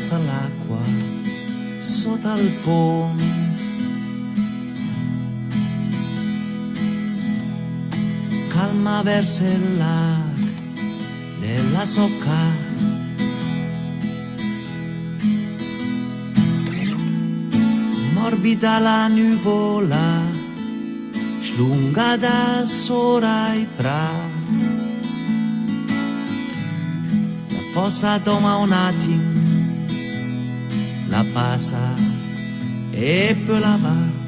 passa l'acqua sotto al ponte. Calma verso il lago della socca. Morbida la nuvola, slunga da sora e pra. La possa toma un attimo, la passa e poi la va.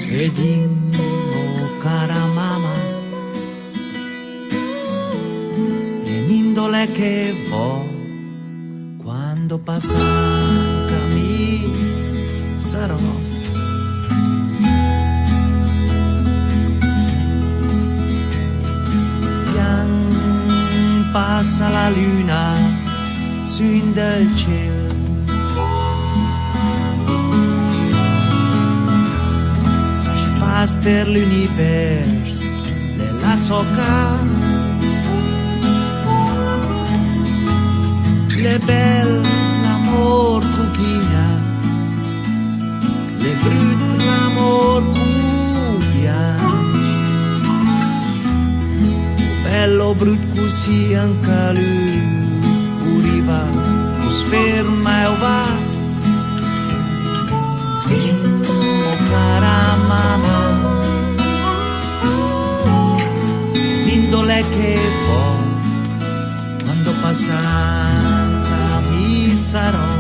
E dimmo cara mamma, e mindole che vo, quando passa cammino sarò. Pian passa la luna su in del cielo. Passe per l'univers della socca. Le belle l'amor cucchina, le brutte l'amor piange. Bello brutto così anche lui arriva, sferma e va. Cara mamma, indole che può, quando passa mi sarò.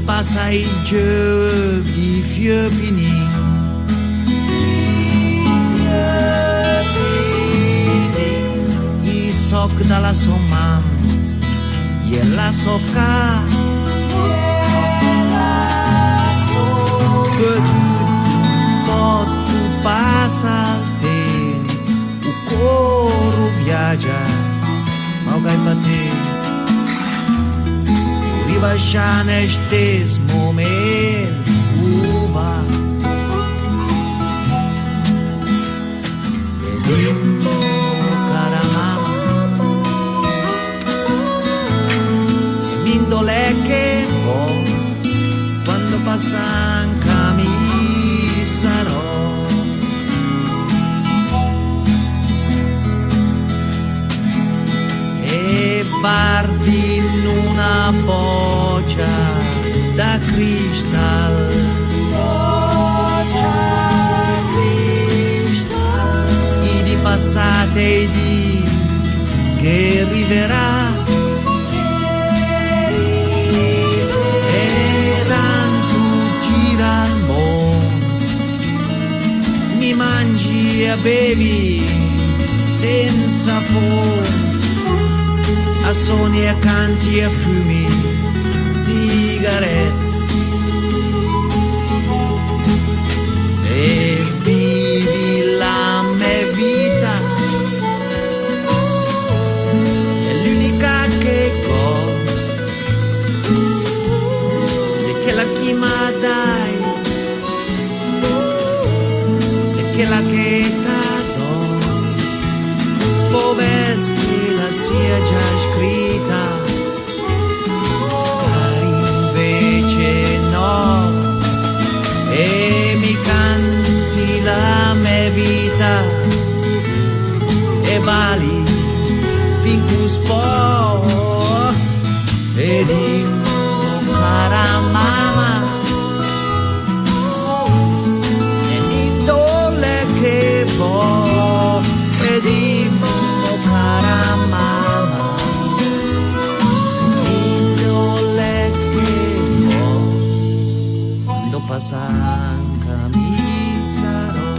Passa i giochi fiopini, i soc dalla sua mamma, e la socca, che tutto passa il tempo, il coro viaggia, ma che per te. Arriva già nel stesso momento, va. E dimmi, cara mamma, e mindole che può, quando passa anche mi sarò. E parti in una boccia da cristallo, i di passate e di che arriverà, e tanto gira il mondo, mi mangi e bevi senza fondo. A suoni e canti e fumi, sigarette, e vivi la mia vita, è l'unica che ho, e che la chima dai, e che la che t'adò, povesti la sia già scritta, invece no, e mi canti la mia vita, e vali fin che spo, e dimmi cara mamma, e mi dole che può, e dimmi cara mamma, indole che può, quando passa anche mi sarò.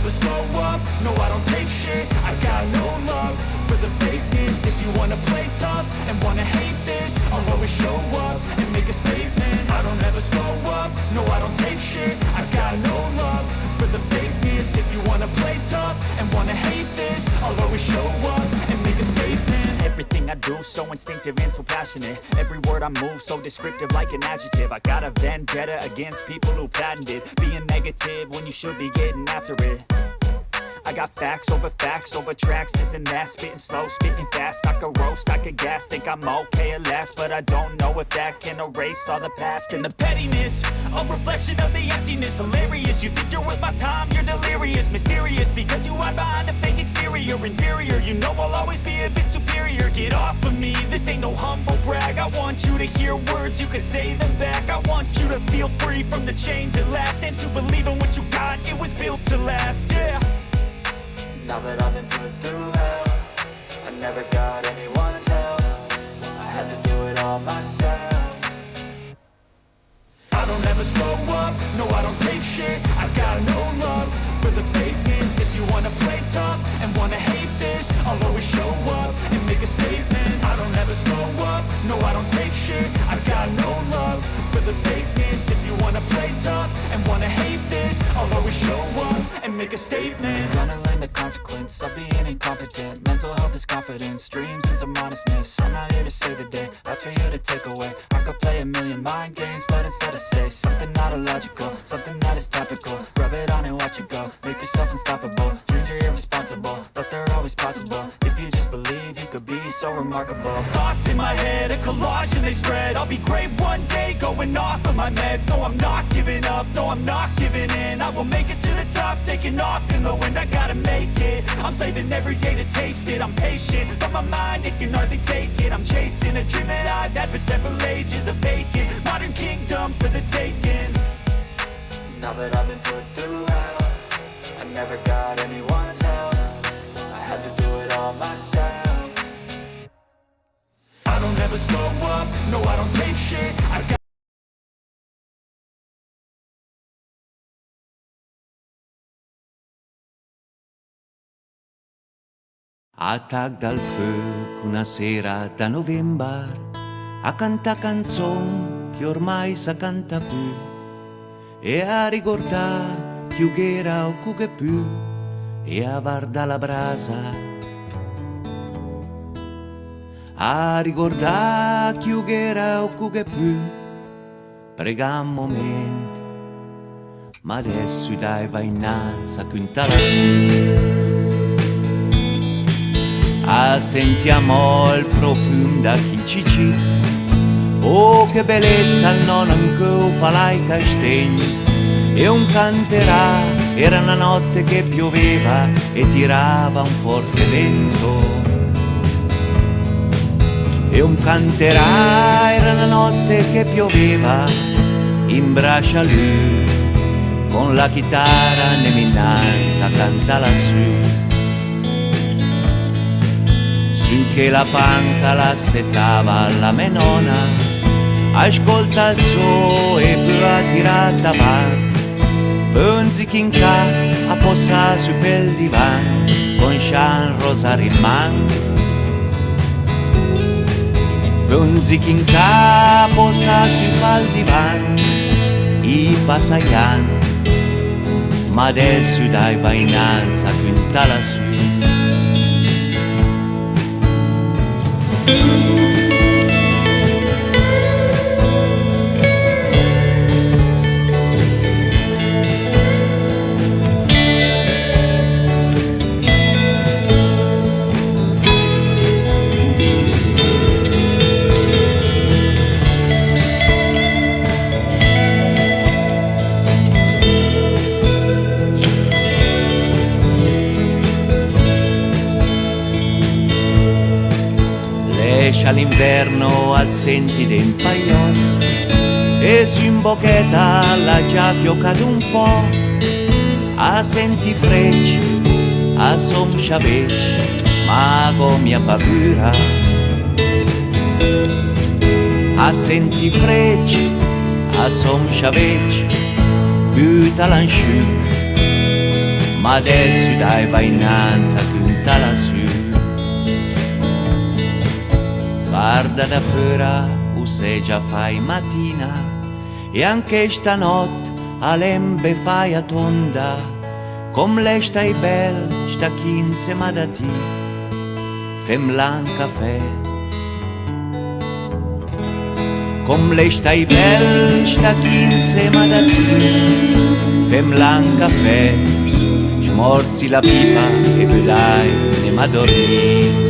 never slow up, no I don't take shit. I got no love for the fakeness. If you wanna play tough and wanna hate this, I'll always show up and make a statement. I don't ever slow up, no I don't take shit. I got no love for the fakeness. If you wanna play tough and wanna hate this, I'll always show up and make a statement. Everything I do so instinctive and so passionate. Every word I move so descriptive like an adjective. I got a vendetta against people who patented being negative when you should be getting after it. I got facts over tracks, this and that. Spitting slow, spitting fast. I could roast, I could gas. Think I'm okay at last, but I don't know if that can erase all the past. And the pettiness, a reflection of the emptiness. Hilarious, you think you're worth my time, you're delirious. Mysterious, because you hide behind a fake exterior. Inferior, you know I'll always be a bit superior. Get off of me, this ain't no humble brag. I want you to hear words, you can say them back. I want you to feel free from the chains at last, and to believe in what you got, it was built to last, yeah. Now that I've been put through hell, I never got anyone's help. I had to do it all myself. I don't ever slow up, no I don't take shit. I got no love for the fakeness. If you wanna play tough and wanna hate this, I'll always show up and make a statement. I don't ever slow up, no I don't take shit. I got no love for the fakeness. If you wanna play tough and wanna hate this, I'll always show up and make a statement. Gonna learn the consequence of being incompetent. Mental health is confidence, dreams and some modestness. I'm not here to save the day, that's for you to take away. I could play a million mind games, but instead I say something not illogical, something that is topical. Rub it on and watch it go, make yourself unstoppable. Dreams are irresponsible, but they're always possible. If you just believe, you could be so remarkable. Thoughts in my head, a collage and they spread. I'll be great one day, going off of my meds. No, I'm not giving up, no, I'm not giving in. I will make it to the top, taking off in the wind. I gotta make it, I'm saving every day to taste it. I'm patient, but my mind, it can hardly take it. I'm chasing a dream that I've had for several ages. A vacant, modern kingdom for the taking. Now that I've been put through hell, I never got anyone's help. I had to do it all myself. I don't ever slow up, no I don't take shit. I got Attacca dal fuoco una sera da novembre a cantare canzoni che ormai sa canta più e a ricordare più che era o che più e a guardare la brasa a ricordare più che era o che più prega un momento ma adesso dai vai innanzi a quintala su. Sentiamo il profumo da chi ci cita. Oh che bellezza il nonno in cui fa lai castagni e un canterà, era una notte che pioveva e tirava un forte vento. E un canterà, era una notte che pioveva, in braccia lui, con la chitarra nell'innanza canta lassù. Su che la panca la settava la menona, ascolta il suo e più a tirare tabacco. Pensi che in ca a posare su pel divan, con Jean Rosario in man. Pensi che in ca a posare su pel divan, i passayan, ma adesso dai va innanzi a quintala su. All'inverno al senti dei paios e su in bocchetta la già fioccato un po' a senti frecci a som sciavecci ma con mia paura a senti frecci a som sciavecci butta l'ansciuc ma adesso dai vai innanzi punta lassù. Guarda da fuori, o se già fai mattina, e anche stanotte a lembe fai a tonda, come lei stai bel, sta 15 ma da ti, femla un caffè. Come lei stai bel, sta 15 ma da ti, femla un caffè, smorzi la pipa e poi dai, andiamo a dormire.